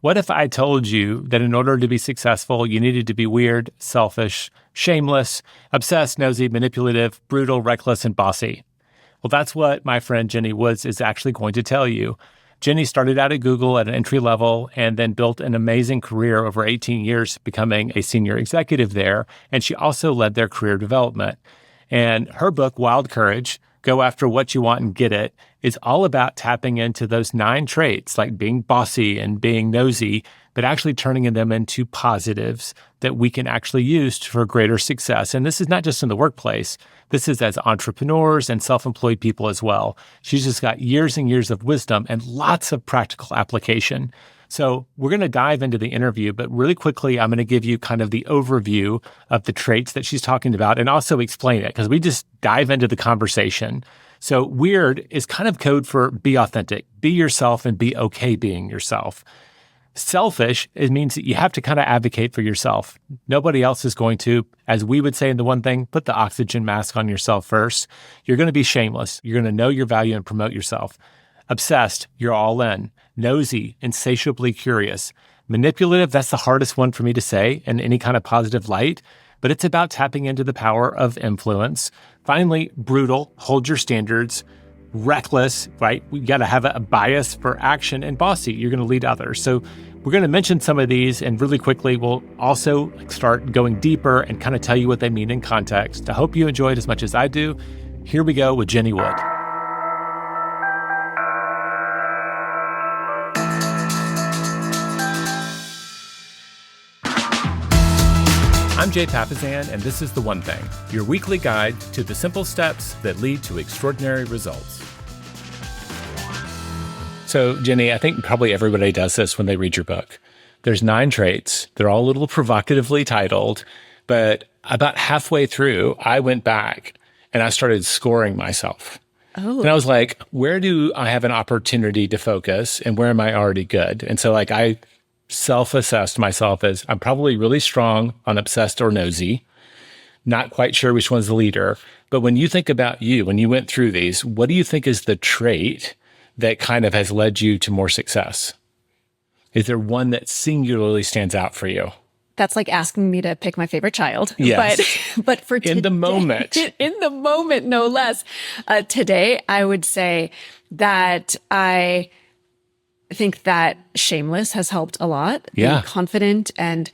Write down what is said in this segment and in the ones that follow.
What if I told you that in order to be successful, you needed to be weird, selfish, shameless, obsessed, nosy, manipulative, brutal, reckless, and bossy? Well, that's what my friend Jenny Woods is actually going to tell you. Jenny started out at Google at an entry level and then built an amazing career over 18 years, becoming a senior executive there. And she also led their career development. And her book, Wild Courage, Go After What You Want and Get It, is all about tapping into those 9 traits, like being bossy and being nosy, but actually turning them into positives that we can actually use for greater success. And this is not just in the workplace. This is as entrepreneurs and self-employed people as well. She's just got years and years of wisdom and lots of practical application. So we're going to dive into the interview, but really quickly, I'm going to give you kind of the overview of the traits that she's talking about and also explain it because we just dive into the conversation. So weird is kind of code for be authentic, be yourself and be okay being yourself. Selfish, it means that you have to kind of advocate for yourself. Nobody else is going to, as we would say in the one thing, put the oxygen mask on yourself first. You're going to be shameless. You're going to know your value and promote yourself. Obsessed, you're all in. Nosy, insatiably curious. Manipulative, that's the hardest one for me to say in any kind of positive light, but it's about tapping into the power of influence. Finally, brutal, hold your standards. Reckless, right? We got to have a bias for action, and bossy, you're going to lead others. So we're going to mention some of these, and really quickly, we'll also start going deeper and kind of tell you what they mean in context. I hope you enjoy it as much as I do. Here we go with Jenny Wood. I'm Jay Papasan, and this is The One Thing, your weekly guide to the simple steps that lead to extraordinary results. So, Jenny, I think probably everybody does this when they read your book. There's 9 traits. They're all a little provocatively titled, but about halfway through, I went back and I started scoring myself. Oh. And I was like, where do I have an opportunity to focus and where am I already good? And so I self-assessed myself as I'm probably really strong on obsessed or nosy, not quite sure which one's the leader. But when you think about you, when you went through these, what do you think is the trait that kind of has led you to more success? Is there one that singularly stands out for you? That's like asking me to pick my favorite child. Yes. But for today, in the moment. In the moment, no less. Today, I would say that I think that shameless has helped a lot. Yeah. Being confident and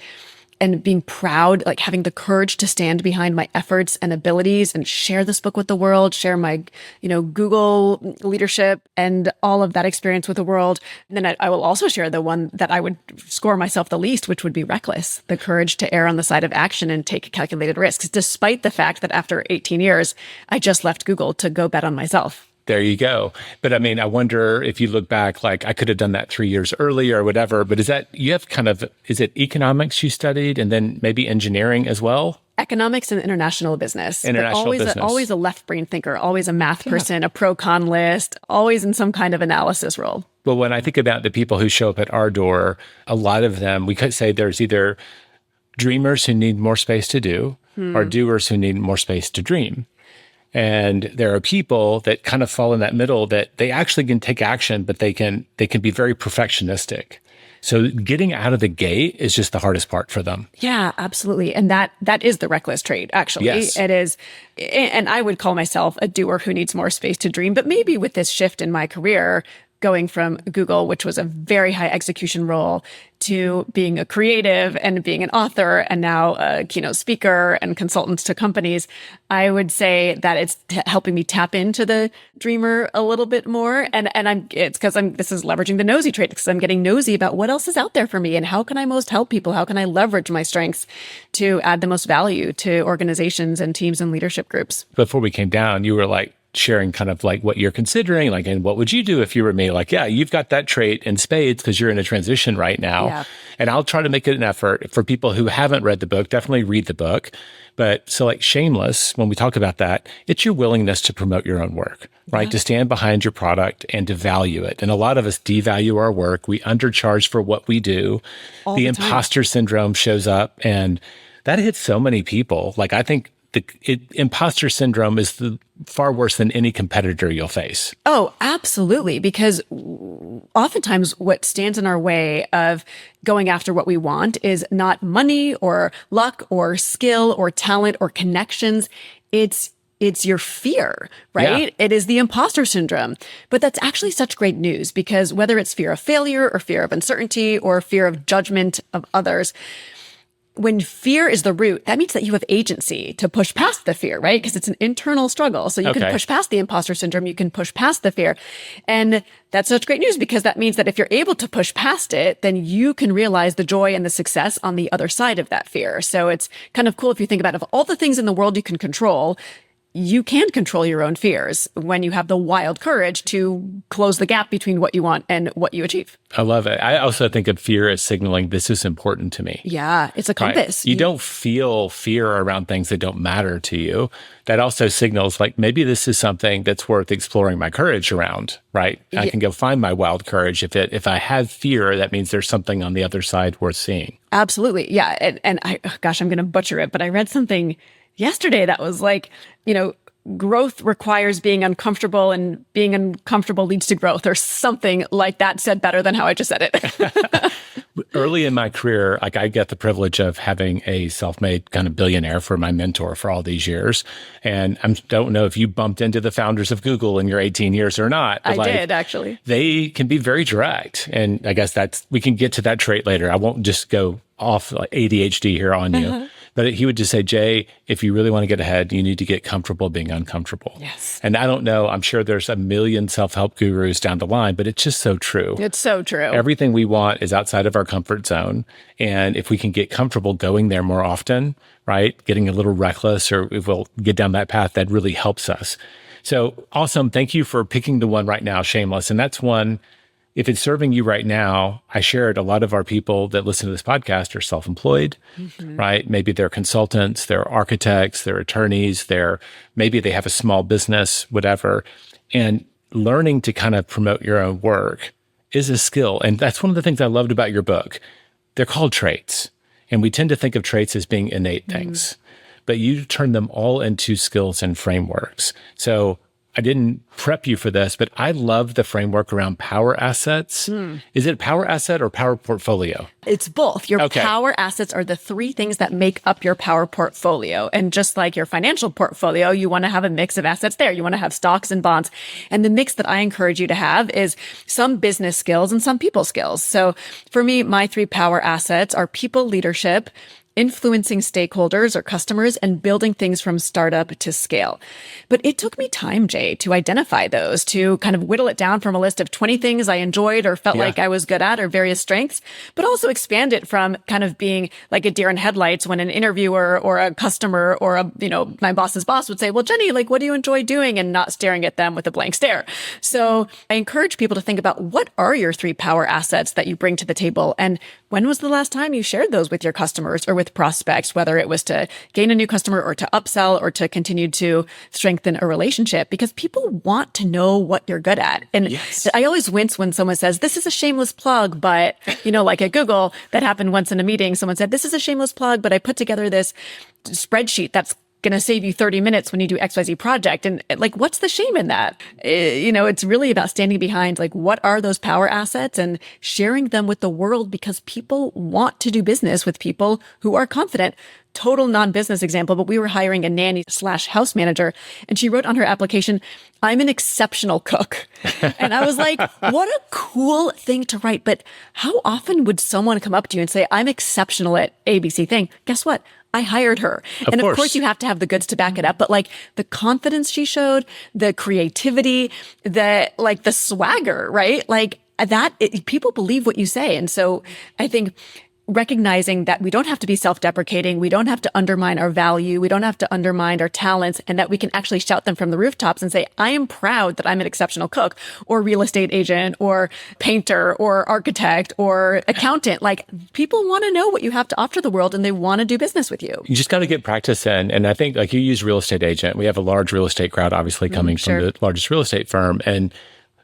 being proud, like having the courage to stand behind my efforts and abilities and share this book with the world, share my, Google leadership and all of that experience with the world. And then I will also share the one that I would score myself the least, which would be reckless, the courage to err on the side of action and take calculated risks, despite the fact that after 18 years, I just left Google to go bet on myself. There you go. But I wonder if you look back, like I could have done that 3 years earlier or whatever, but is it economics you studied and then maybe engineering as well? Economics and international business. Business. Always a left brain thinker, always a math person, a pro-con list, always in some kind of analysis role. Well, when I think about the people who show up at our door, a lot of them, we could say there's either dreamers who need more space to do or doers who need more space to dream. And there are people that kind of fall in that middle that they actually can take action, but they can be very perfectionistic. So getting out of the gate is just the hardest part for them. Yeah, absolutely. And that is the reckless trait, actually. Yes. It is. And I would call myself a doer who needs more space to dream. But maybe with this shift in my career, going from Google, which was a very high execution role, to being a creative and being an author and now a keynote speaker and consultant to companies, I would say that it's helping me tap into the dreamer a little bit more. And it's because this is leveraging the nosy trait, because I'm getting nosy about what else is out there for me and how can I most help people? How can I leverage my strengths to add the most value to organizations and teams and leadership groups? Before we came down, you were like, sharing kind of like what you're considering, like, and what would you do if you were me? Like, yeah, you've got that trait in spades because you're in a transition right now. Yeah. And I'll try to make it an effort for people who haven't read the book, definitely read the book. But so like shameless, when we talk about that, it's your willingness to promote your own work, right? Yeah. To stand behind your product and to value it. And a lot of us devalue our work. We undercharge for what we do. The imposter syndrome shows up, and that hits so many people. Like, I think imposter syndrome is far worse than any competitor you'll face. Oh, absolutely. Because oftentimes what stands in our way of going after what we want is not money or luck or skill or talent or connections. It's your fear, right? Yeah. It is the imposter syndrome. But that's actually such great news because whether it's fear of failure or fear of uncertainty or fear of judgment of others, when fear is the root, that means that you have agency to push past the fear, right? Because it's an internal struggle. So you can push past the imposter syndrome. You can push past the fear. And that's such great news because that means that if you're able to push past it, then you can realize the joy and the success on the other side of that fear. So it's kind of cool if you think about it, of all the things in the world you can control, you can control your own fears when you have the wild courage to close the gap between what you want and what you achieve. I love it. I also think of fear as signaling this is important to me. Yeah, it's a compass. Right? You don't feel fear around things that don't matter to you. That also signals like maybe this is something that's worth exploring my courage around, right? I can go find my wild courage. If I have fear, that means there's something on the other side worth seeing. Absolutely. Yeah. And I'm going to butcher it, but I read something yesterday that was like, growth requires being uncomfortable and being uncomfortable leads to growth or something like that, said better than how I just said it. Early in my career, like I get the privilege of having a self-made kind of billionaire for my mentor for all these years. And I don't know if you bumped into the founders of Google in your 18 years or not. I did, actually. They can be very direct. And I guess we can get to that trait later. I won't just go off like ADHD here on you. But he would just say, Jay, if you really want to get ahead, you need to get comfortable being uncomfortable. Yes. And I don't know, I'm sure there's a million self-help gurus down the line, but it's just so true. It's so true. Everything we want is outside of our comfort zone. And if we can get comfortable going there more often, right, getting a little reckless, or if we'll get down that path, that really helps us. So awesome. Thank you for picking the one right now, shameless. And that's one, if it's serving you right now, I shared a lot of our people that listen to this podcast are self-employed, right? Maybe they're consultants, they're architects, they're attorneys, maybe they have a small business, whatever. And learning to kind of promote your own work is a skill. And that's one of the things I loved about your book. They're called traits. And we tend to think of traits as being innate things, but you turn them all into skills and frameworks. So I didn't prep you for this, but I love the framework around power assets. Is it power asset or power portfolio? It's both. Your power assets are the three things that make up your power portfolio. And just like your financial portfolio, you want to have a mix of assets there. You want to have stocks and bonds. And the mix that I encourage you to have is some business skills and some people skills. So for me, my three power assets are people leadership, influencing stakeholders or customers, and building things from startup to scale. But it took me time, Jay, to identify those, to kind of whittle it down from a list of 20 things I enjoyed or felt like I was good at or various strengths, but also expand it from kind of being like a deer in headlights when an interviewer or a customer or my boss's boss would say, well, Jenny, like, what do you enjoy doing? And not staring at them with a blank stare. So I encourage people to think about what are your three power assets that you bring to the table? And when was the last time you shared those with your customers or with prospects, whether it was to gain a new customer or to upsell or to continue to strengthen a relationship? Because people want to know what you're good at. And I always wince when someone says, this is a shameless plug, but, like at Google, that happened once in a meeting. Someone said, this is a shameless plug, but I put together this spreadsheet that's going to save you 30 minutes when you do XYZ project. And like, what's the shame in that? It's really about standing behind, like, what are those power assets and sharing them with the world, because people want to do business with people who are confident. Total non-business example, but we were hiring a nanny/house manager, and she wrote on her application, I'm an exceptional cook. And I was like, what a cool thing to write. But how often would someone come up to you and say, I'm exceptional at ABC thing? Guess what? I hired her. Of course, you have to have the goods to back it up. But like the confidence she showed, the creativity, the swagger, right? Like that, people believe what you say. And so I think recognizing that we don't have to be self-deprecating, we don't have to undermine our value, we don't have to undermine our talents, and that we can actually shout them from the rooftops and say, I am proud that I'm an exceptional cook or real estate agent or painter or architect or accountant. Like, people want to know what you have to offer the world and they want to do business with you. You just got to get practice in. And I think like you use real estate agent. We have a large real estate crowd, obviously coming from the largest real estate firm. And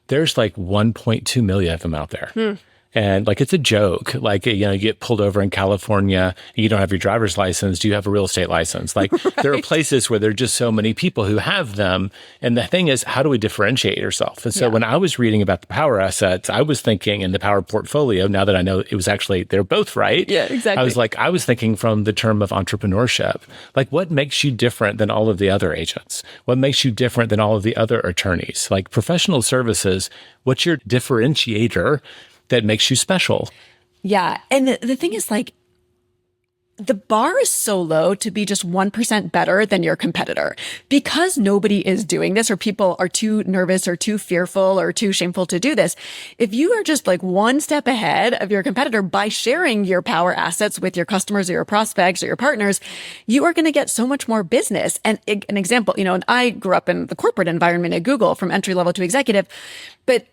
there's like 1.2 million of them out there. And like, it's a joke. Like, you get pulled over in California and you don't have your driver's license. Do you have a real estate license? Like, there are places where there are just so many people who have them. And the thing is, how do we differentiate yourself? And so when I was reading about the power assets, I was thinking in the power portfolio, now that I know it was actually, they're both right. Yeah, exactly. I was thinking from the term of entrepreneurship. Like, what makes you different than all of the other agents? What makes you different than all of the other attorneys? Like, professional services, what's your differentiator that makes you special? Yeah. And the thing is, like, the bar is so low to be just 1% better than your competitor because nobody is doing this, or people are too nervous or too fearful or too shameful to do this. If you are just like one step ahead of your competitor by sharing your power assets with your customers or your prospects or your partners, you are going to get so much more business. And an example, and I grew up in the corporate environment at Google from entry level to executive, but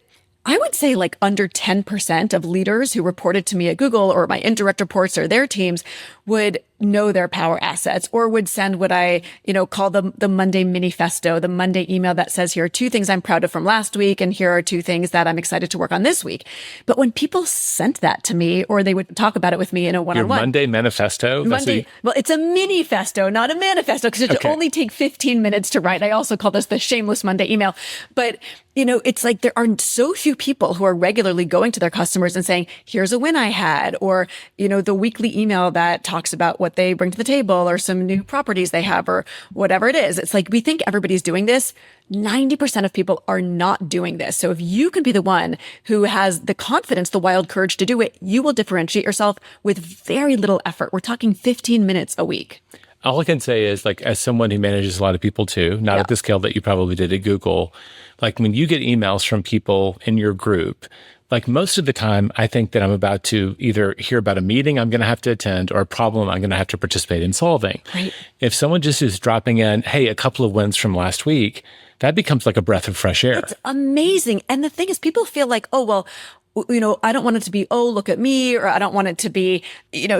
I would say like under 10% of leaders who reported to me at Google or my indirect reports or their teams would know their power assets or would send what I, call the Monday manifesto, the Monday email that says, here are 2 things I'm proud of from last week. And here are 2 things that I'm excited to work on this week. But when people sent that to me, or they would talk about it with me in a one-on-one. Your Monday manifesto? Well, it's a mini-festo, not a manifesto, because it should only take 15 minutes to write. I also call this the shameless Monday email. But, it's like there are so few people who are regularly going to their customers and saying, here's a win I had, or, the weekly email that talks about what they bring to the table or some new properties they have or whatever it is. It's like, we think everybody's doing this. 90% of people are not doing this. So if you can be the one who has the confidence, the wild courage to do it, you will differentiate yourself with very little effort. We're talking 15 minutes a week. All I can say is, like, as someone who manages a lot of people too, not at the scale that you probably did at Google, like when you get emails from people in your group, like most of the time, I think that I'm about to either hear about a meeting I'm going to have to attend or a problem I'm going to have to participate in solving. Right. If someone just is dropping in, hey, a couple of wins from last week, that becomes like a breath of fresh air. It's amazing. And the thing is, people feel like, oh, well, I don't want it to be, oh, look at me, or I don't want it to be,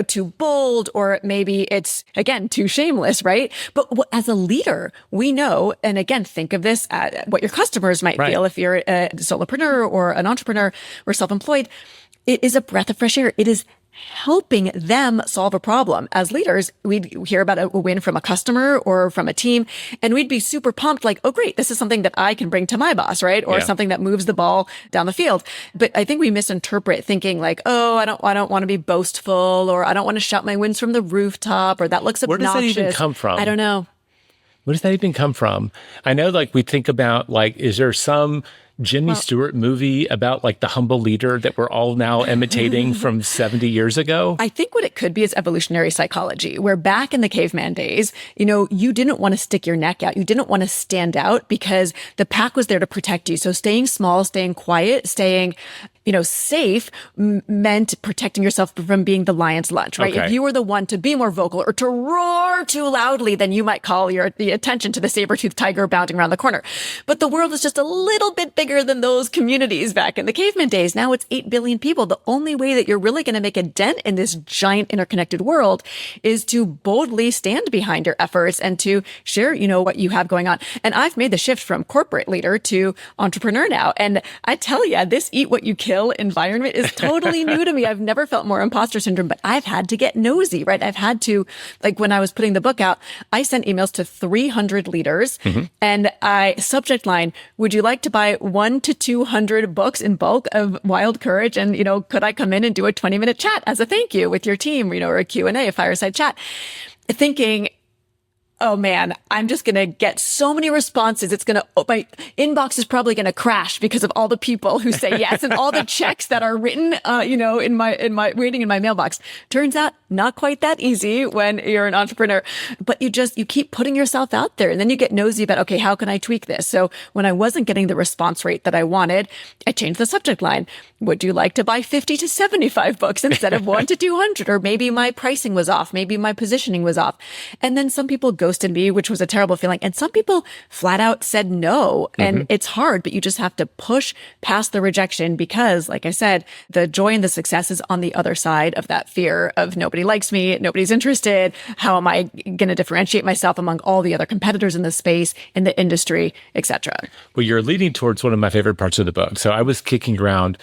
too bold, or maybe it's, again, too shameless, right? But as a leader, we know, and again, think of this at what your customers might feel if you're a solopreneur or an entrepreneur or self-employed. It is a breath of fresh air. It is helping them solve a problem. As leaders, we'd hear about a win from a customer or from a team, and we'd be super pumped, like, oh, great, this is something that I can bring to my boss, right? Or something that moves the ball down the field. But I think we misinterpret thinking like, oh, I don't want to be boastful, or I don't want to shout my wins from the rooftop, or that looks obnoxious. Where does that even come from? I don't know. Where does that even come from? I know, like, we think about, like, is there some Jimmy Stewart movie about like the humble leader that we're all now imitating from 70 years ago? I think what it could be is evolutionary psychology, where back in the caveman days, you didn't want to stick your neck out. You didn't want to stand out because the pack was there to protect you. So staying small, staying quiet, staying safe meant protecting yourself from being the lion's lunch, right? Okay. If you were the one to be more vocal or to roar too loudly, then you might call the attention to the saber-toothed tiger bounding around the corner. But the world is just a little bit bigger than those communities back in the caveman days. Now it's 8 billion people. The only way that you're really going to make a dent in this giant interconnected world is to boldly stand behind your efforts and to share, what you have going on. And I've made the shift from corporate leader to entrepreneur now. And I tell you, this eat what you kill environment is totally new to me. I've never felt more imposter syndrome, but I've had to get nosy, right? I've had to, like when I was putting the book out, I sent emails to 300 leaders and subject line, would you like to buy 1 to 200 books in bulk of wild courage? And, could I come in and do a 20-minute chat as a thank you with your team, or a Q&A, a fireside chat? Thinking, oh man, I'm just going to get so many responses. My inbox is probably going to crash because of all the people who say yes and all the checks that are written, in my waiting in my mailbox. Turns out not quite that easy when you're an entrepreneur, but you keep putting yourself out there, and then you get nosy about, okay, how can I tweak this? So when I wasn't getting the response rate that I wanted, I changed the subject line. Would you like to buy 50 to 75 books instead of 1 to 200? Or maybe my pricing was off. Maybe my positioning was off. And then some people ghosted me, which was a terrible feeling. And some people flat out said no. And it's hard, but you just have to push past the rejection because, like I said, the joy and the success is on the other side of that fear of nobody likes me, nobody's interested. How am I going to differentiate myself among all the other competitors in the space, in the industry, etc.? Well, you're leading towards one of my favorite parts of the book. So I was kicking around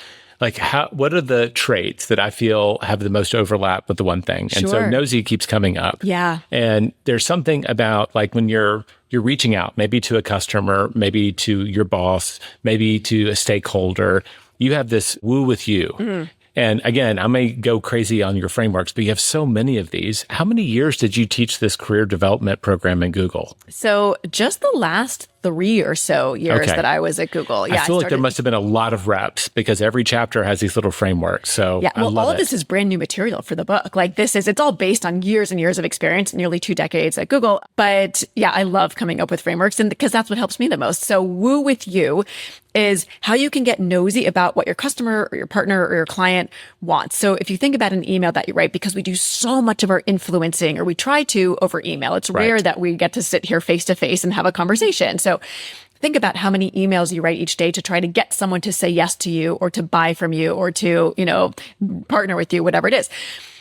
like what are the traits that I feel have the most overlap with the one thing? And so Sure. nosy keeps coming up. Yeah. And there's something about like when you're reaching out, maybe to a customer, maybe to your boss, maybe to a stakeholder, you have this woo with you. And again, I may go crazy on your frameworks, but you have so many of these. How many years did you teach this career development program in Google? So just the last 3 or so years Okay. that I was at Google. I feel like there must have been a lot of reps because every chapter has these little frameworks. So Yeah, well, I love all of it. this is brand new material for the book. Like it's all based on years and years of experience, nearly 2 decades at Google. But yeah, I love coming up with frameworks and because that's what helps me the most. So woo with you is how you can get nosy about what your customer or your partner or your client wants. So if you think about an email that you write, because we do so much of our influencing or we try to over email, it's rare that we get to sit here face to face and have a conversation. So think about how many emails you write each day to try to get someone to say yes to you or to buy from you or to, partner with you, whatever it is.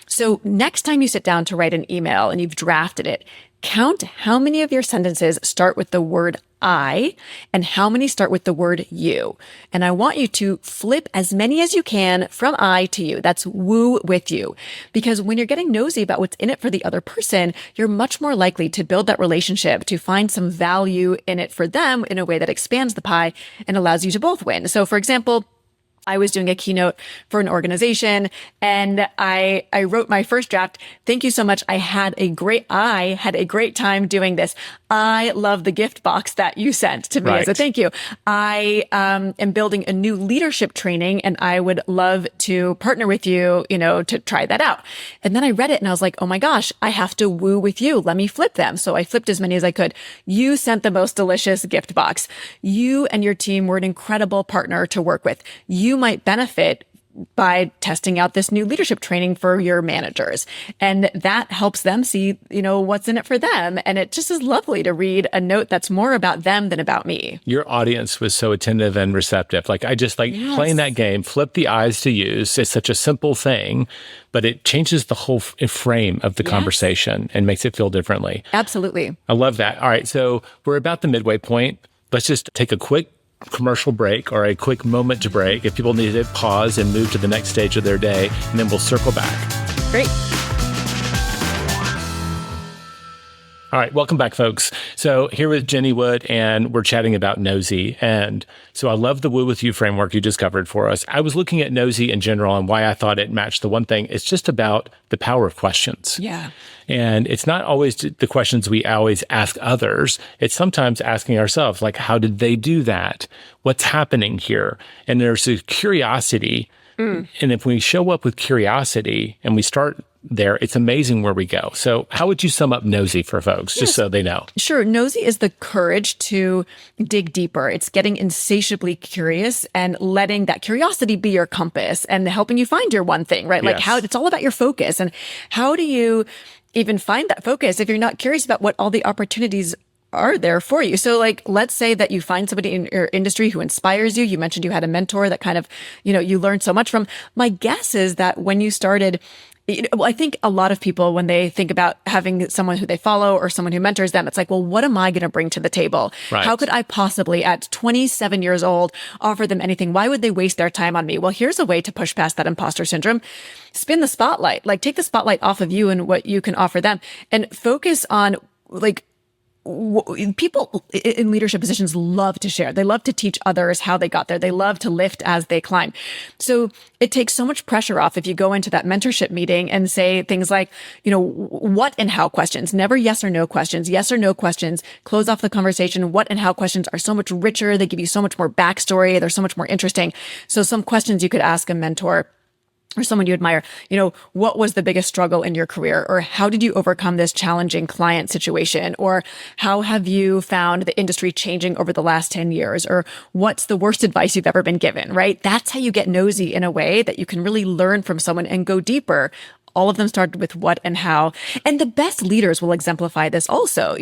So next time you sit down to write an email and you've drafted it, count how many of your sentences start with the word I and how many start with the word you. And I want you to flip as many as you can from I to you. That's woo with you. Because when you're getting nosy about what's in it for the other person, you're much more likely to build that relationship, to find some value in it for them in a way that expands the pie and allows you to both win. So for example, I was doing a keynote for an organization and I wrote my first draft. Thank you so much. I had a great time doing this. I love the gift box that you sent to me as a thank you. I am building a new leadership training and I would love to partner with you, to try that out. And then I read it and I was like, oh my gosh, I have to woo with you. Let me flip them. So I flipped as many as I could. You sent the most delicious gift box. You and your team were an incredible partner to work with. You might benefit by testing out this new leadership training for your managers. And that helps them see, what's in it for them. And it just is lovely to read a note that's more about them than about me. Your audience was so attentive and receptive. Like I just playing that game, flip the eyes to use. It's such a simple thing, but it changes the whole frame of the conversation and makes it feel differently. Absolutely. I love that. All right. So we're about the midway point. Let's just take a quick commercial break or a quick moment to break if people need to pause and move to the next stage of their day, and then we'll circle back. Great. All right, welcome back, folks. So here with Jenny Wood, and we're chatting about nosy. And so I love the Woo With You framework you just covered for us. I was looking at nosy in general and why I thought it matched the one thing. It's just about the power of questions. Yeah. And it's not always the questions we always ask others. It's sometimes asking ourselves, like, how did they do that? What's happening here? And there's a curiosity. And if we show up with curiosity and we start there, it's amazing where we go. So how would you sum up nosy for folks, just so they know? Sure. Nosy is the courage to dig deeper. It's getting insatiably curious and letting that curiosity be your compass and helping you find your one thing, right? Like it's all about your focus. And how do you even find that focus if you're not curious about what all the opportunities are there for you? So let's say that you find somebody in your industry who inspires you. You mentioned you had a mentor that kind of, you learned so much from. My guess is that when you started, I think a lot of people, when they think about having someone who they follow or someone who mentors them, it's like, well, what am I going to bring to the table? Right. How could I possibly, at 27 years old, offer them anything? Why would they waste their time on me? Well, here's a way to push past that imposter syndrome. Spin the spotlight, take the spotlight off of you and what you can offer them and focus on people in leadership positions love to share. They love to teach others how they got there. They love to lift as they climb. So it takes so much pressure off if you go into that mentorship meeting and say things like, what and how questions, never yes or no questions, yes or no questions, close off the conversation. What and how questions are so much richer. They give you so much more backstory. They're so much more interesting. So some questions you could ask a mentor or someone you admire, what was the biggest struggle in your career? Or how did you overcome this challenging client situation? Or how have you found the industry changing over the last 10 years? Or what's the worst advice you've ever been given, right? That's how you get nosy in a way that you can really learn from someone and go deeper. All of them started with what and how. And the best leaders will exemplify this also.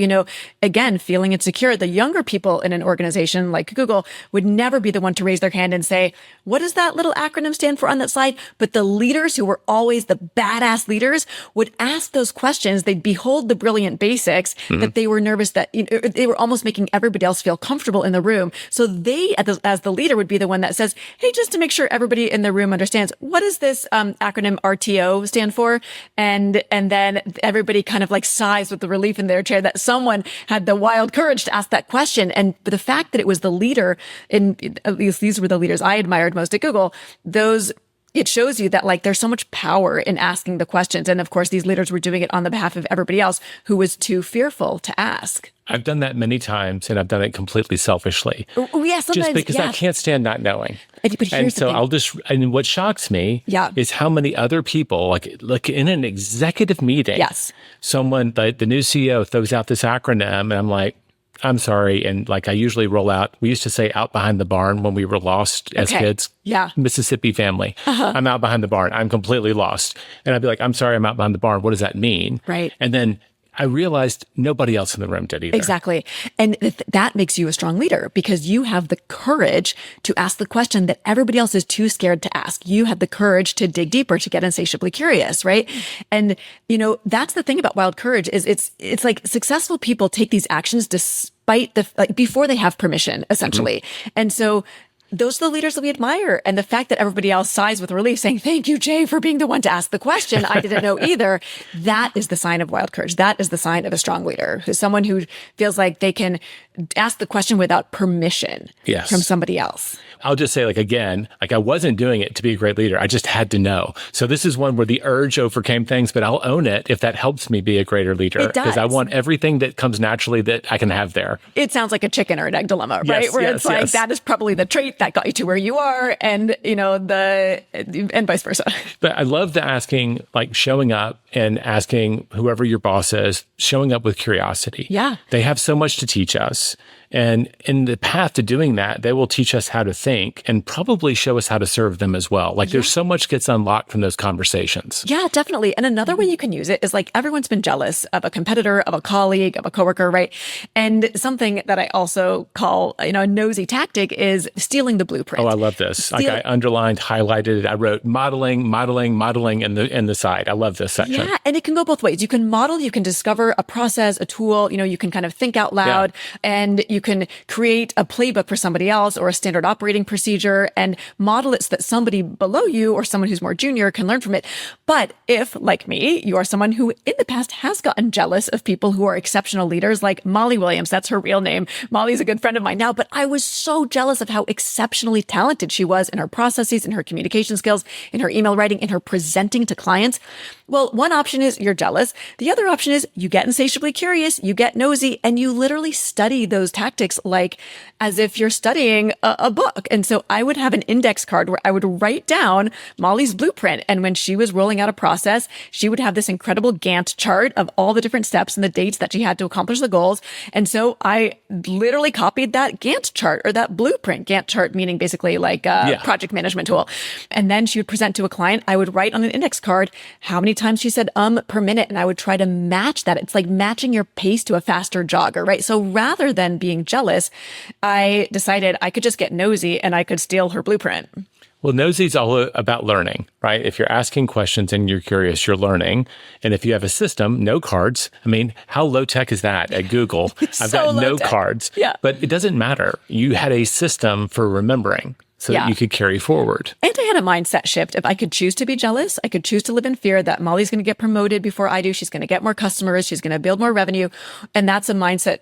Again, feeling insecure. The younger people in an organization like Google would never be the one to raise their hand and say, what does that little acronym stand for on that slide? But the leaders who were always the badass leaders would ask those questions. They'd behold the brilliant basics that they were nervous that they were almost making everybody else feel comfortable in the room. So they, as the leader, would be the one that says, hey, just to make sure everybody in the room understands, what does this acronym RTO stand for? And then everybody kind of like sighs with the relief in their chair that someone had the wild courage to ask that question. And the fact that it was the leader, at least these were the leaders I admired most at Google, it shows you that like there's so much power in asking the questions. And of course, these leaders were doing it on the behalf of everybody else who was too fearful to ask. I've done that many times, and I've done it completely selfishly. Oh, yeah, sometimes. Just because I can't stand not knowing. And so and what shocks me is how many other people, like in an executive meeting, someone, the new CEO throws out this acronym, and I'm like, I'm sorry. And like I usually roll out, we used to say out behind the barn when we were lost as kids. Yeah. Mississippi family. I'm out behind the barn. I'm completely lost. And I'd be like, I'm sorry, I'm out behind the barn. What does that mean? Right. And then I realized nobody else in the room did either. Exactly. And that makes you a strong leader because you have the courage to ask the question that everybody else is too scared to ask. You have the courage to dig deeper, to get insatiably curious, right? And, that's the thing about wild courage is it's like successful people take these actions despite before they have permission, essentially. And so those are the leaders that we admire. And the fact that everybody else sighs with relief saying, thank you, Jay, for being the one to ask the question. I didn't know either. That is the sign of wild courage. That is the sign of a strong leader, who's someone who feels like they can ask the question without permission from somebody else. I'll just say, I wasn't doing it to be a great leader. I just had to know. So this is one where the urge overcame things, but I'll own it if that helps me be a greater leader. It does. Because I want everything that comes naturally that I can have there. It sounds like a chicken or an egg dilemma, right? Where it's like, that is probably the trait that got you to where you are and, and vice versa. But I love the asking, like showing up and asking whoever your boss is, showing up with curiosity. Yeah. They have so much to teach us. And in the path to doing that, they will teach us how to think and probably show us how to serve them as well. There's so much gets unlocked from those conversations. Yeah, definitely. And another way you can use it is everyone's been jealous of a competitor, of a colleague, of a coworker, right? And something that I also call, a nosy tactic is stealing the blueprint. Oh, I love this. I underlined, highlighted it. I wrote modeling in the side. I love this section. Yeah. And it can go both ways. You can model, you can discover a process, a tool, you can kind of think out loud and you can create a playbook for somebody else or a standard operating procedure and model it so that somebody below you or someone who's more junior can learn from it. But if, like me, you are someone who in the past has gotten jealous of people who are exceptional leaders, like Molly Williams, that's her real name. Molly's a good friend of mine now, but I was so jealous of how exceptionally talented she was in her processes, in her communication skills, in her email writing, in her presenting to clients. Well, one option is you're jealous. The other option is you get insatiably curious, you get nosy, and you literally study those tactics as if you're studying a book. And so I would have an index card where I would write down Molly's blueprint. And when she was rolling out a process, she would have this incredible Gantt chart of all the different steps and the dates that she had to accomplish the goals. And so I literally copied that Gantt chart or that blueprint. Gantt chart meaning basically project management tool. And then she would present to a client. I would write on an index card how many times she said per minute. And I would try to match that. It's like matching your pace to a faster jogger, right? So rather than being jealous, I decided I could just get nosy and I could steal her blueprint. Well, nosy is all about learning, right? If you're asking questions and you're curious, you're learning. And if you have a system, no cards. I mean, how low tech is that at Google? I've got no cards. Yeah. But it doesn't matter. You had a system for remembering so that you could carry forward. And I had a mindset shift. If I could choose to be jealous, I could choose to live in fear that Molly's going to get promoted before I do. She's going to get more customers. She's going to build more revenue. And that's a mindset,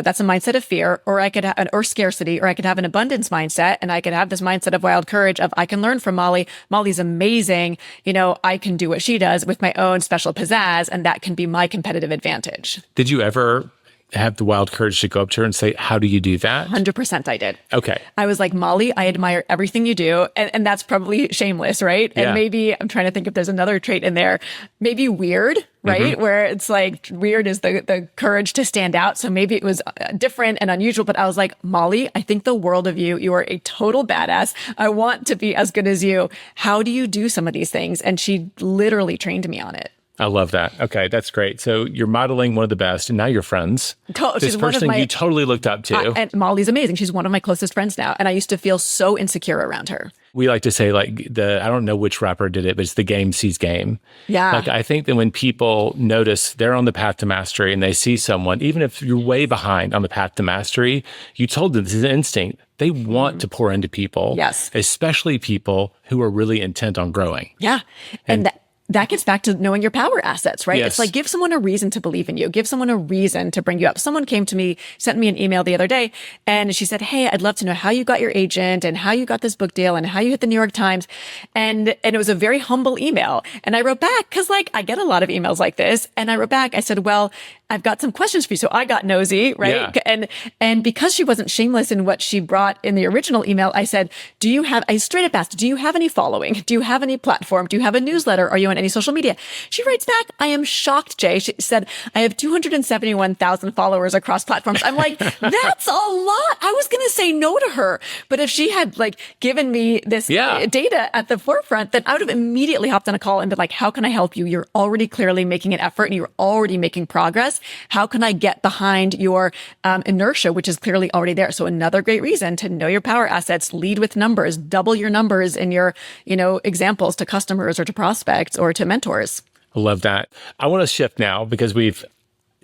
that's a mindset of fear, or I could have, or scarcity, or I could have an abundance mindset. And I could have this mindset of wild courage of I can learn from Molly. Molly's amazing. I can do what she does with my own special pizzazz. And that can be my competitive advantage. Did you ever have the wild courage to go up to her and say, how do you do that? 100% I did. Okay. I was like, Molly, I admire everything you do. And that's probably shameless, right? Yeah. And maybe I'm trying to think if there's another trait in there. Maybe weird, right? Where it's like weird is the courage to stand out. So maybe it was different and unusual, but I was like, Molly, I think the world of you. You are a total badass. I want to be as good as you. How do you do some of these things? And she literally trained me on it. I love that. Okay, that's great. So you're modeling one of the best, and now you're friends. This person you totally looked up to. And Molly's amazing. She's one of my closest friends now. And I used to feel so insecure around her. We like to say, like, I don't know which rapper did it, but it's the game sees game. Yeah. Like, I think that when people notice they're on the path to mastery and they see someone, even if you're way behind on the path to mastery, you told them this is an instinct. They want to pour into people. Yes. Especially people who are really intent on growing. Yeah. And that gets back to knowing your power assets, right? Yes. It's like, give someone a reason to believe in you. Give someone a reason to bring you up. Someone came to me, sent me an email the other day, and she said, hey, I'd love to know how you got your agent and how you got this book deal and how you hit the New York Times. And it was a very humble email. And I wrote back, because like I get a lot of emails like this. And I wrote back, I said, well, I've got some questions for you. So I got nosy, right? Yeah. And because she wasn't shameless in what she brought in the original email, I said, I straight up asked, do you have any following? Do you have any platform? Do you have a newsletter? Are you on any social media? She writes back, I am shocked, Jay. She said, I have 271,000 followers across platforms. I'm like, that's a lot. I was going to say no to her. But if she had like given me this data at the forefront, then I would have immediately hopped on a call and been like, how can I help you? You're already clearly making an effort and you're already making progress. How can I get behind your inertia, which is clearly already there? So another great reason to know your power assets, lead with numbers, double your numbers in your, examples to customers or to prospects or to mentors. I love that. I want to shift now because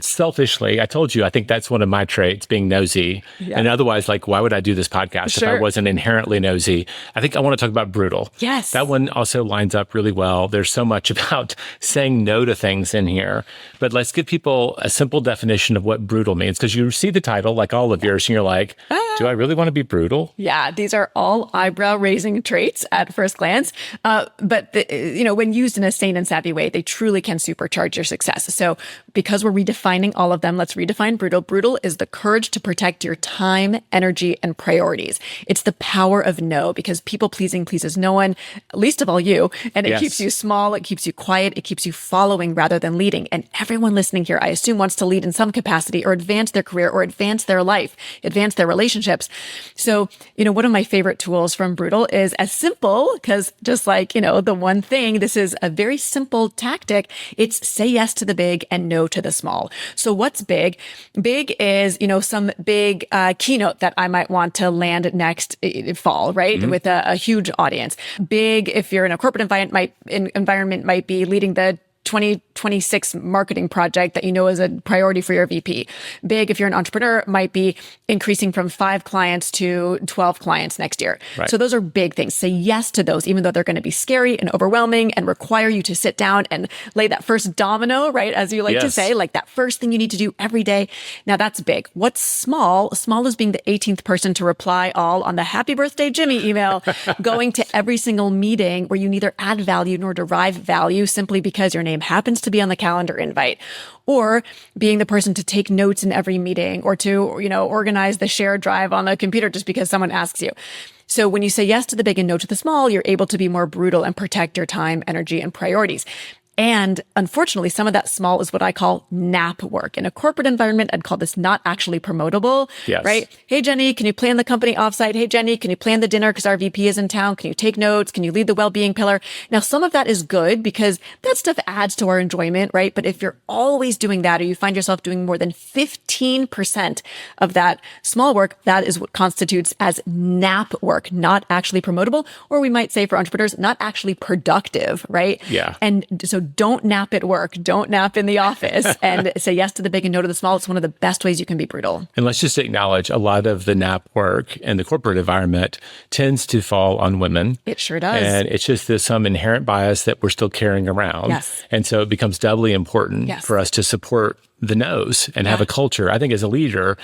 selfishly, I told you, I think that's one of my traits, being nosy. Yeah. And otherwise, like, why would I do this podcast if I wasn't inherently nosy? I think I want to talk about brutal. Yes. That one also lines up really well. There's so much about saying no to things in here. But let's give people a simple definition of what brutal means. Because you see the title, like all of yours, and you're like, do I really want to be brutal? Yeah, these are all eyebrow-raising traits at first glance. But, when used in a sane and savvy way, they truly can supercharge your success. So because we're redefining all of them, let's redefine brutal. Brutal is the courage to protect your time, energy, and priorities. It's the power of no, because people pleasing pleases no one, least of all you. And it keeps you small, it keeps you quiet, it keeps you following rather than leading. And everyone listening here, I assume, wants to lead in some capacity or advance their career or advance their life, advance their relationships. So, one of my favorite tools from Brutal is as simple, because just like, the one thing, this is a very simple tactic. It's say yes to the big and no to the small. So what's big? Big is, some big keynote that I might want to land next fall, right? Mm-hmm. With a huge audience. Big, if you're in a corporate environment, might be leading the 2026 marketing project that is a priority for your VP. Big, if you're an entrepreneur, might be increasing from 5 clients to 12 clients next year. Right. So those are big things. Say yes to those, even though they're going to be scary and overwhelming and require you to sit down and lay that first domino, right? As you like to say, like that first thing you need to do every day. Now that's big. What's small? Small is being the 18th person to reply all on the happy birthday Jimmy email, going to every single meeting where you neither add value nor derive value simply because your name happens to be on the calendar invite, or being the person to take notes in every meeting or to, organize the shared drive on the computer just because someone asks you. So when you say yes to the big and no to the small, you're able to be more brutal and protect your time, energy, and priorities. And unfortunately, some of that small is what I call nap work. In a corporate environment, I'd call this not actually promotable, right? Hey, Jenny, can you plan the company offsite? Hey, Jenny, can you plan the dinner because our VP is in town? Can you take notes? Can you lead the well-being pillar? Now, some of that is good because that stuff adds to our enjoyment, right? But if you're always doing that, or you find yourself doing more than 15% of that small work, that is what constitutes as nap work, not actually promotable, or we might say for entrepreneurs, not actually productive, right? Yeah. And so don't nap at work. Don't nap in the office, and say yes to the big and no to the small. It's one of the best ways you can be brutal. And let's just acknowledge a lot of the nap work in the corporate environment tends to fall on women. It sure does. And it's just there's some inherent bias that we're still carrying around. Yes. And so it becomes doubly important for us to support the no's and have a culture. I think as a leader,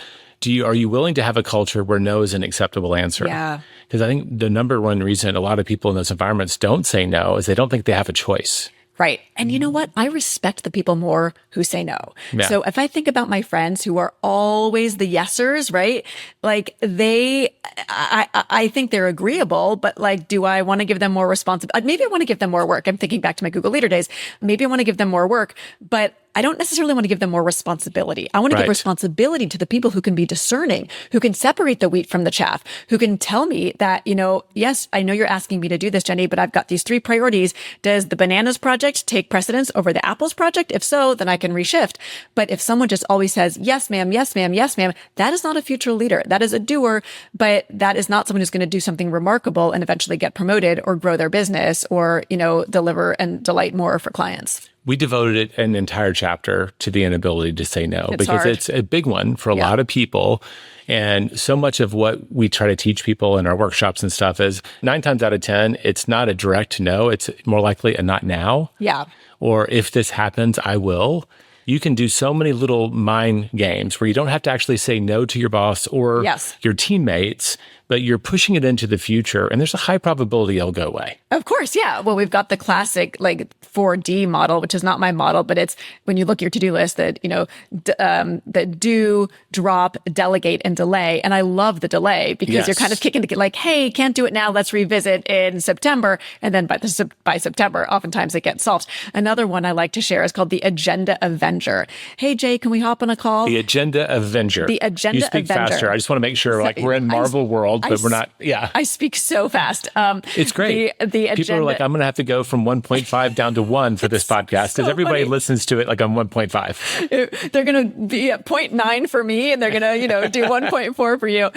are you willing to have a culture where no is an acceptable answer? Yeah. Because I think the number one reason a lot of people in those environments don't say no is they don't think they have a choice. Right. And you know what? I respect the people more who say no. Yeah. So if I think about my friends who are always the yesers, right? Like I think they're agreeable, but like, do I want to give them more responsibility? Maybe I want to give them more work. I'm thinking back to my Google Leader days. Maybe I want to give them more work, but I don't necessarily want to give them more responsibility. I want to give responsibility to the people who can be discerning, who can separate the wheat from the chaff, who can tell me that, yes, I know you're asking me to do this, Jenny, but I've got these 3 priorities. Does the bananas project take precedence over the apples project? If so, then I can reshift. But if someone just always says, yes, ma'am, yes, ma'am, yes, ma'am, that is not a future leader. That is a doer, but that is not someone who's going to do something remarkable and eventually get promoted or grow their business or, deliver and delight more for clients. We devoted an entire chapter to the inability to say no because hard. it's a big one for a lot of people. And so much of what we try to teach people in our workshops and stuff is 9 times out of 10, it's not a direct no. It's more likely a not now. Yeah. Or if this happens, I will. You can do so many little mind games where you don't have to actually say no to your boss or your teammates, but you're pushing it into the future. And there's a high probability it'll go away. Of course. Yeah. Well, we've got the classic 4D model, which is not my model, but it's when you look at your to-do list that, the do, drop, delegate, and delay. And I love the delay because you're kind of kicking to like, hey, can't do it now. Let's revisit in September. And then by September, oftentimes it gets solved. Another one I like to share is called the Agenda Avenger. Hey, Jay, can we hop on a call? The Agenda Avenger. The Agenda Avenger. You speak faster. I just want to make sure we're in Marvel world, but we're not. Yeah. I speak so fast. It's great. The agenda. People are like, I'm going to have to go from 1.5 down to 1 for this podcast because everybody listens to it like on 1.5. They're going to be at 0.9 for me and they're going to, do 1.4 for you.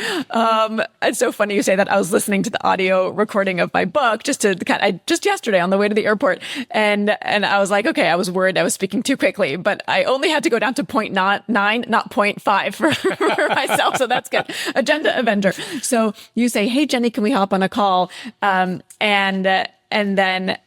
It's so funny you say that. I was listening to the audio recording of my book just yesterday on the way to the airport. And I was like, okay, I was worried I was speaking too quickly, but I only had to go down to 0.9, not 0.5 for myself. So that's good. Agenda Avenger. So you say, hey, Jenny, can we hop on a call? And then,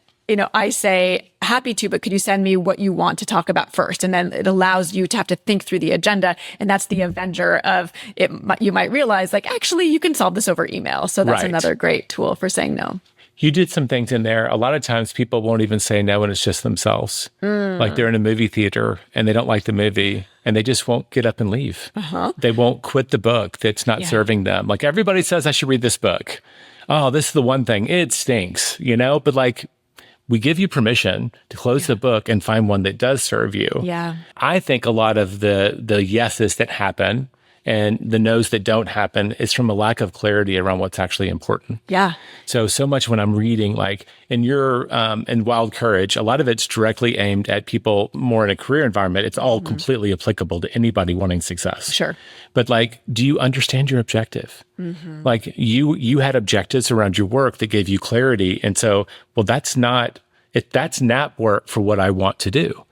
I say, happy to, but could you send me what you want to talk about first? And then it allows you to have to think through the agenda. And that's the Avenger of it. You might realize actually you can solve this over email. So that's another great tool for saying no. You did some things in there. A lot of times people won't even say no when it's just themselves. Like they're in a movie theater and they don't like the movie and they just won't get up and leave. They won't quit the book that's not serving them. Like everybody says I should read this book. Oh, this is the one thing. It stinks, but we give you permission to close the book and find one that does serve you. Yeah. I think a lot of the yeses that happen and the no's that don't happen is from a lack of clarity around what's actually important. Yeah. So much when I'm reading, in your in Wild Courage, a lot of it's directly aimed at people more in a career environment. It's all completely applicable to anybody wanting success. Sure. But do you understand your objective? You had objectives around your work that gave you clarity. And so, that's nap work for what I want to do.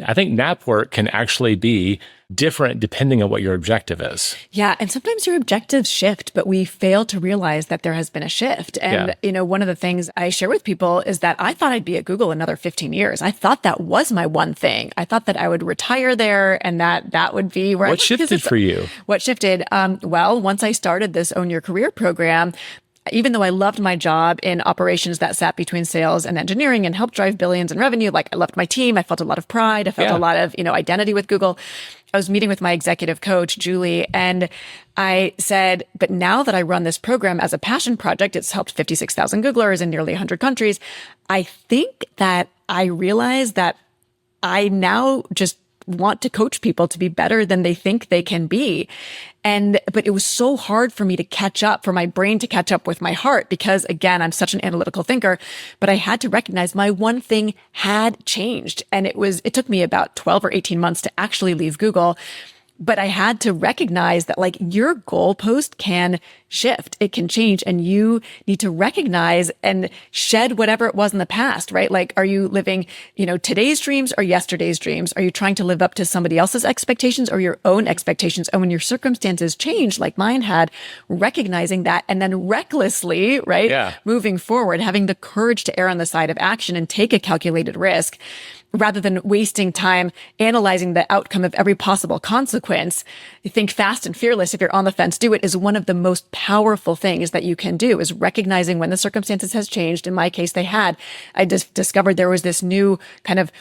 I think nap work can actually be different depending on what your objective is. Yeah. And sometimes your objectives shift, but we fail to realize that there has been a shift. And, one of the things I share with people is that I thought I'd be at Google another 15 years. I thought that was my one thing. I thought that I would retire there and that would be where What shifted for you? What shifted? Once I started this Own Your Career program, even though I loved my job in operations that sat between sales and engineering and helped drive billions in revenue, I loved my team. I felt a lot of pride. I felt a lot of, identity with Google. I was meeting with my executive coach, Julie, and I said, but now that I run this program as a passion project, it's helped 56,000 Googlers in nearly 100 countries. I think that I realized that I now just want to coach people to be better than they think they can be. But it was so hard for me to catch up, for my brain to catch up with my heart, because again, I'm such an analytical thinker, but I had to recognize my one thing had changed. And it took me about 12 or 18 months to actually leave Google. But I had to recognize that your goalpost can shift, it can change, and you need to recognize and shed whatever it was in the past, right? Are you living, today's dreams or yesterday's dreams? Are you trying to live up to somebody else's expectations or your own expectations? And when your circumstances change, like mine had, recognizing that and then recklessly, right? Yeah. Moving forward, having the courage to err on the side of action and take a calculated risk. rather than wasting time analyzing the outcome of every possible consequence, think fast and fearless. If you're on the fence, do it, is one of the most powerful things that you can do, is recognizing when the circumstances has changed. In my case, they had. I just discovered there was this new kind of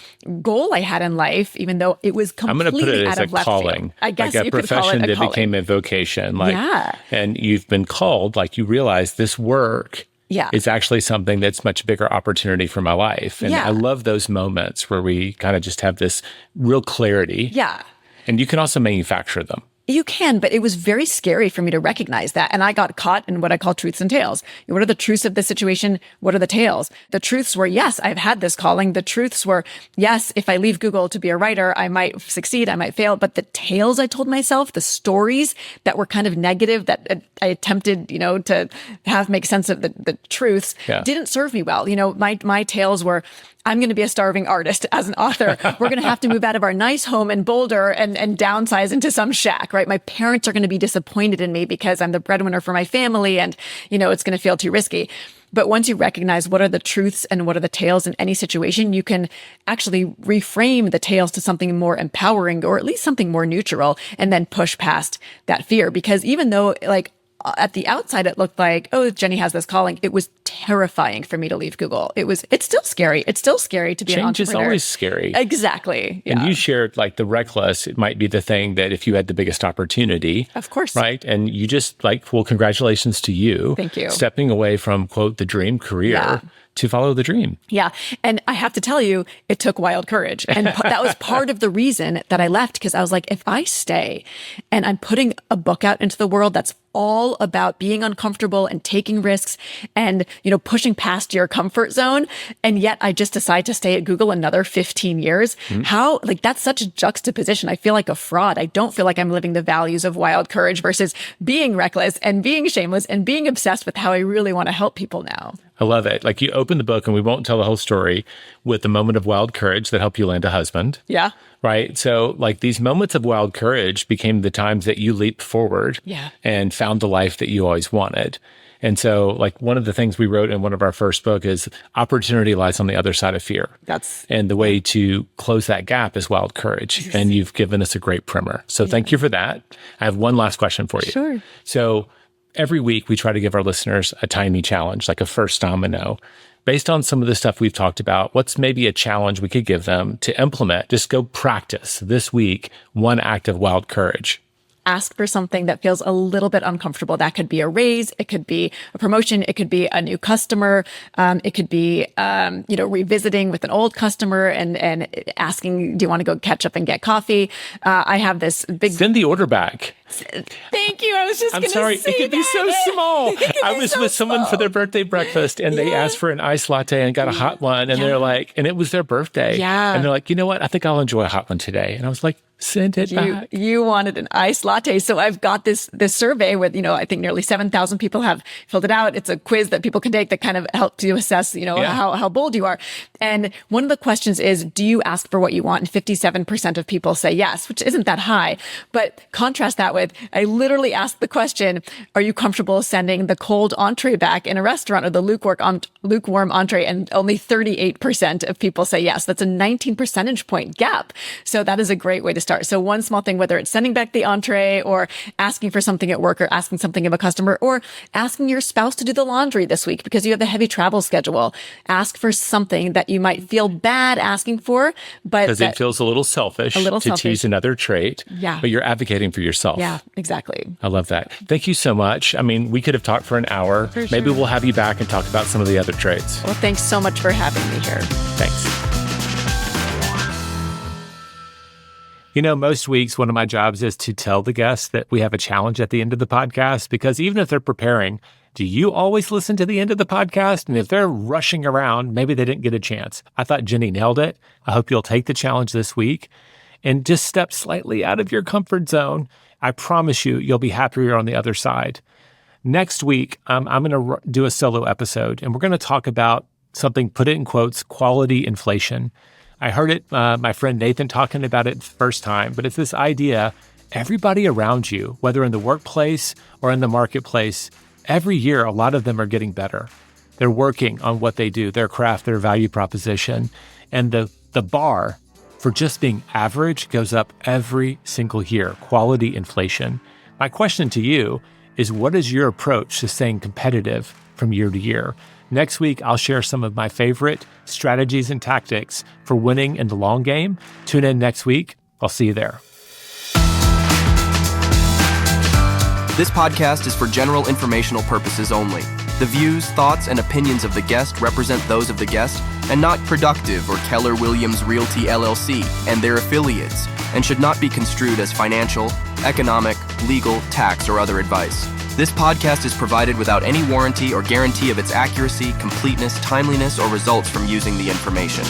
goal I had in life, even though it was completely I'm going to put it as out of a left calling. field. I guess like you a could call profession it a that calling. became a vocation. Yeah. And you've been called, like you realize this work is actually something that's much bigger opportunity for my life. And I love those moments where we kind of just have this real clarity. Yeah. And you can also manufacture them. You can, but it was very scary for me to recognize that. And I got caught in what I call truths and tales. What are the truths of the situation? What are the tales? The truths were, yes, I've had this calling. The truths were, yes, if I leave Google to be a writer, I might succeed, I might fail. But the tales I told myself, the stories that were kind of negative that I attempted, to have make sense of the truths didn't serve me well. My tales were, I'm going to be a starving artist as an author. We're going to have to move out of our nice home in Boulder and downsize into some shack, right? My parents are going to be disappointed in me because I'm the breadwinner for my family and, it's going to feel too risky. But once you recognize what are the truths and what are the tales in any situation, you can actually reframe the tales to something more empowering or at least something more neutral and then push past that fear. Because even though at the outside, it looked like, oh, Jenny has this calling. It was terrifying for me to leave Google. It's still scary. It's still scary to be an entrepreneur. Change is always scary. Exactly. Yeah. And you shared the reckless, it might be the thing that if you had the biggest opportunity. Of course. Right. And you just well, congratulations to you. Thank you. Stepping away from, quote, the dream career to follow the dream. Yeah. And I have to tell you, it took wild courage. And that was part of the reason that I left, because I was like, if I stay and I'm putting a book out into the world that's all about being uncomfortable and taking risks and, pushing past your comfort zone, and yet I just decide to stay at Google another 15 years, how, that's such a juxtaposition. I feel like a fraud. I don't feel like I'm living the values of wild courage versus being reckless and being shameless and being obsessed with how I really want to help people now. I love it. You open the book, and we won't tell the whole story, with the moment of wild courage that helped you land a husband. Yeah. Right. So these moments of wild courage became the times that you leaped forward and found the life that you always wanted. And so one of the things we wrote in one of our first book is opportunity lies on the other side of fear. And the way to close that gap is wild courage. And you've given us a great primer. So thank you for that. I have one last question for you. Sure. So every week we try to give our listeners a tiny challenge, like a first domino. Based on some of the stuff we've talked about, what's maybe a challenge we could give them to implement? Just go practice this week, one act of wild courage. Ask for something that feels a little bit uncomfortable. That could be a raise. It could be a promotion. It could be a new customer. It could be, revisiting with an old customer and asking, do you want to go catch up and get coffee? I have this big... Send the order back. Thank you. I was just going to say I'm sorry. It could be so small. I was with someone for their birthday breakfast, and they asked for an iced latte and got a hot one. And they're like, and it was their birthday. Yeah. And they're like, you know what? I think I'll enjoy a hot one today. And I was like, send it back. You wanted an iced latte. So I've got this survey with, I think nearly 7,000 people have filled it out. It's a quiz that people can take that kind of helps you assess, how bold you are. And one of the questions is, do you ask for what you want? And 57% of people say yes, which isn't that high. But contrast that with, I literally asked the question, are you comfortable sending the cold entree back in a restaurant or the lukewarm entree? And only 38% of people say yes. That's a 19 percentage point gap. So that is a great way to start. So one small thing, whether it's sending back the entree or asking for something at work or asking something of a customer or asking your spouse to do the laundry this week because you have a heavy travel schedule, ask for something that you might feel bad asking for, but because it feels a little selfish to tease another trait, but you're advocating for yourself. Yeah, exactly. I love that. Thank you so much. I mean, we could have talked for an hour. For sure. Maybe we'll have you back and talk about some of the other traits. Well, thanks so much for having me here. Thanks. Most weeks, one of my jobs is to tell the guests that we have a challenge at the end of the podcast, because even if they're preparing, do you always listen to the end of the podcast? And if they're rushing around, maybe they didn't get a chance. I thought Jenny nailed it. I hope you'll take the challenge this week and just step slightly out of your comfort zone. I promise you'll be happier on the other side. Next week, I'm going to do a solo episode, and we're going to talk about something, put it in quotes, quality inflation. I heard it, my friend Nathan talking about it the first time, but it's this idea, everybody around you, whether in the workplace or in the marketplace, every year, a lot of them are getting better. They're working on what they do, their craft, their value proposition. And the The bar for just being average goes up every single year, quality inflation. My question to you is, what is your approach to staying competitive from year to year? Next week, I'll share some of my favorite strategies and tactics for winning in the long game. Tune in next week. I'll see you there. This podcast is for general informational purposes only. The views, thoughts, and opinions of the guest represent those of the guest and not Productive or Keller Williams Realty LLC and their affiliates, and should not be construed as financial, economic, legal, tax, or other advice. This podcast is provided without any warranty or guarantee of its accuracy, completeness, timeliness, or results from using the information.